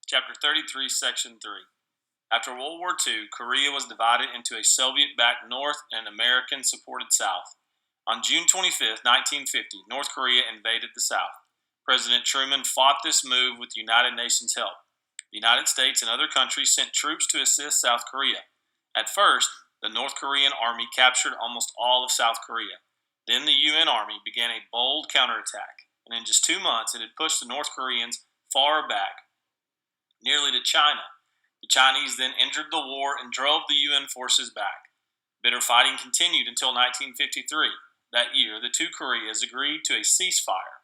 Chapter 33, Section 3. After World War II, Korea was divided into a Soviet-backed North and American-supported South. On June 25, 1950, North Korea invaded the South. President Truman fought this move with the United Nations' help. The United States and other countries sent troops to assist South Korea. At first, the North Korean army captured almost all of South Korea. Then the UN Army began a bold counterattack, and in just 2 months it had pushed the North Koreans far back, nearly to China. The Chinese then entered the war and drove the UN forces back. Bitter fighting continued until 1953. That year, the two Koreas agreed to a ceasefire.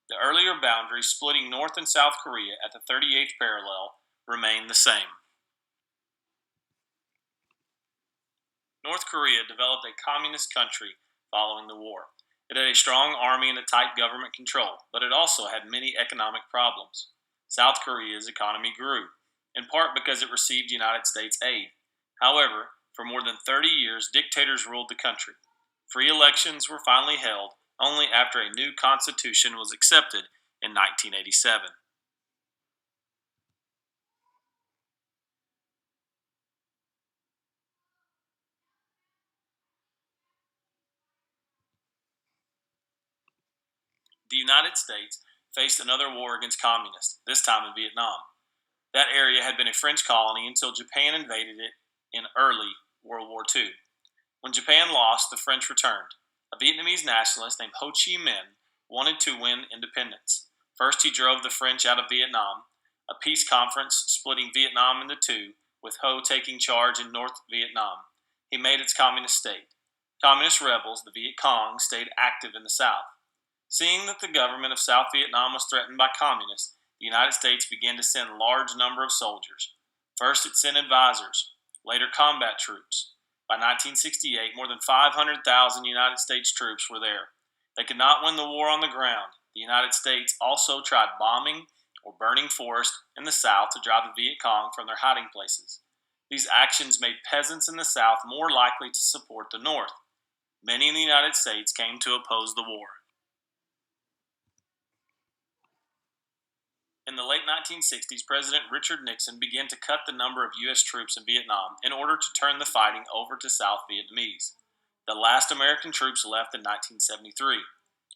The earlier boundary splitting North and South Korea at the 38th parallel remained the same. North Korea developed a communist country following the war. It had a strong army and a tight government control, but it also had many economic problems. South Korea's economy grew, in part because it received United States aid. However, for more than 30 years, dictators ruled the country. Free elections were finally held only after a new constitution was accepted in 1987. The United States faced another war against communists, this time in Vietnam. That area had been a French colony until Japan invaded it in early World War II. When Japan lost, the French returned. A Vietnamese nationalist named Ho Chi Minh wanted to win independence. First, he drove the French out of Vietnam, a peace conference splitting Vietnam into two, with Ho taking charge in North Vietnam. He made its communist state. Communist rebels, the Viet Cong, stayed active in the South. Seeing that the government of South Vietnam was threatened by communists, the United States began to send a large number of soldiers. First, it sent advisors, later combat troops. By 1968, more than 500,000 United States troops were there. They could not win the war on the ground. The United States also tried bombing or burning forests in the South to drive the Viet Cong from their hiding places. These actions made peasants in the South more likely to support the North. Many in the United States came to oppose the war. In the late 1960s, President Richard Nixon began to cut the number of U.S. troops in Vietnam in order to turn the fighting over to South Vietnamese. The last American troops left in 1973.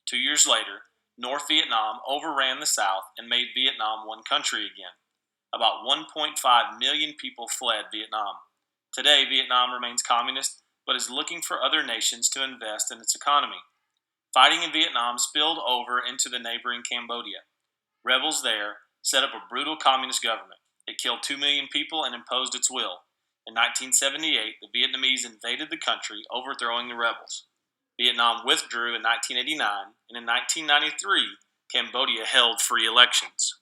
2 years later, North Vietnam overran the South and made Vietnam one country again. About 1.5 million people fled Vietnam. Today, Vietnam remains communist, but is looking for other nations to invest in its economy. Fighting in Vietnam spilled over into the neighboring Cambodia. Rebels there set up a brutal communist government. It killed 2 million people and imposed its will. In 1978, the Vietnamese invaded the country, overthrowing the rebels. Vietnam withdrew in 1989, and in 1993, Cambodia held free elections.